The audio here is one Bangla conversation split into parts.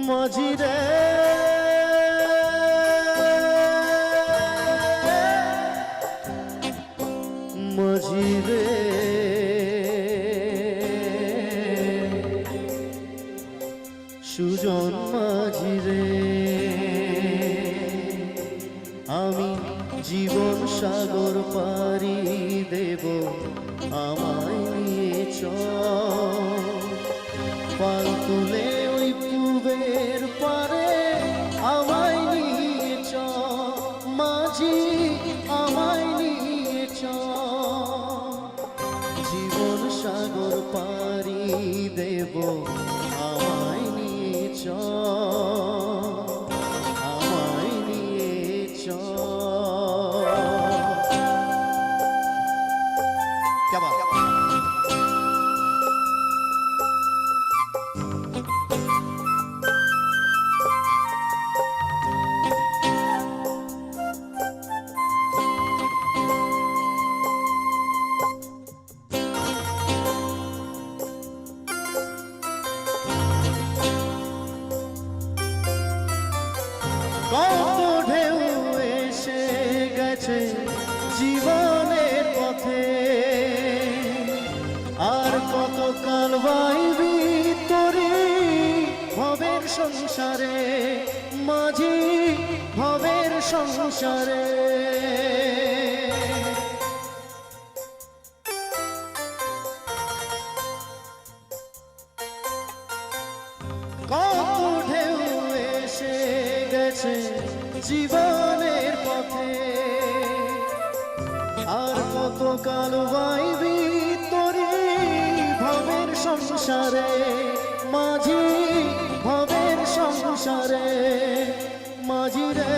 মাঝি রে মাঝি রে সুজন মাঝি রে আমি জীবন সাগর পাড়ি দেব আমায় নিয়ে চল পাল তুলে ওই পূবের পারে আমায় নিয়ে চল মাঝি আমায় নিয়ে চল জীবন সাগর পাড়ি দেব আমায় নিয়ে চল আমায় নিয়ে চল क्या बात কত ঢেউ এসে গেছে জীবনের পথে আর কত কাল বাইবি তোরে ভবের সংসারে মাঝি ভবের সংসারে কত ঢেউ এসে গেছে জীবনের পথে আর কত কাল বাইবি তোরে ভবের সংসারে মাঝি ভবের সংসারে মাঝি রে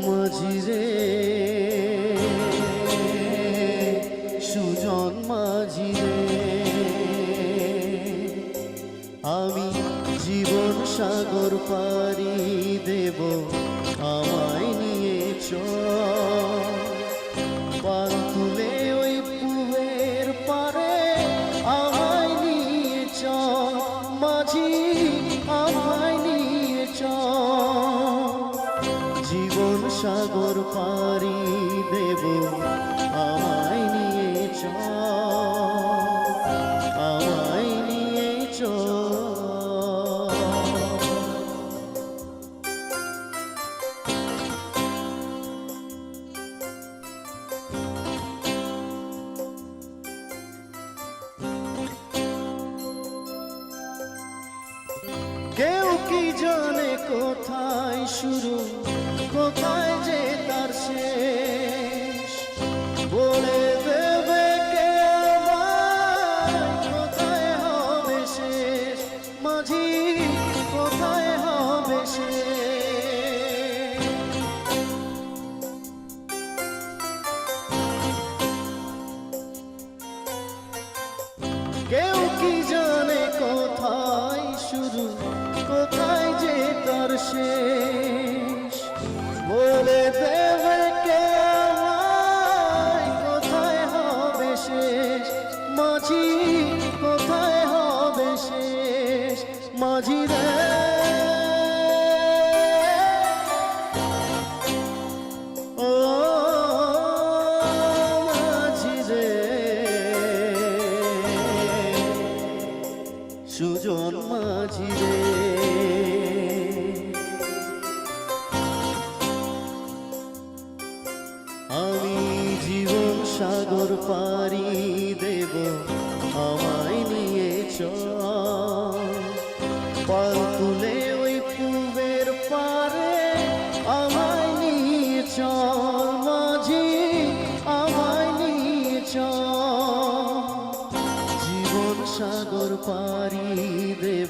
মাঝি রে সুজন মাঝি রে আমি জীবন সাগর পাড়ি দেব আমায় নিয়ে চল পাল তুলে ওই পূবের পারে আমায় নিয়ে চল মাঝি আমায় নিয়ে চল জীবন সাগর পাড়ি দেব আমায় নিয়ে চল আমায় নিয়ে চল কেউ কি জানে কোথায় শুরু কোথায় যে তার শেষ বলে দেবে কে আমায় কোথায় হবে শেষ মাঝি কোথায় হবে শেষ কেউ কি জানে কোথায় শুরু কোথায় যে তার শেষ বলে দেবে কে আমায় কোথায় হবে শেষ মাঝি কোথায় হবে শেষ মাঝি রে ও মাঝি রে সুজন মাঝি রে আমি জীবন সাগর পাড়ি দেব আমায় নিয়ে চল পাল তুলে ওই পূবের পারে আমায় নিয়ে চল মাঝি আমায় নিয়ে চল জীবন সাগর পাড়ি দেব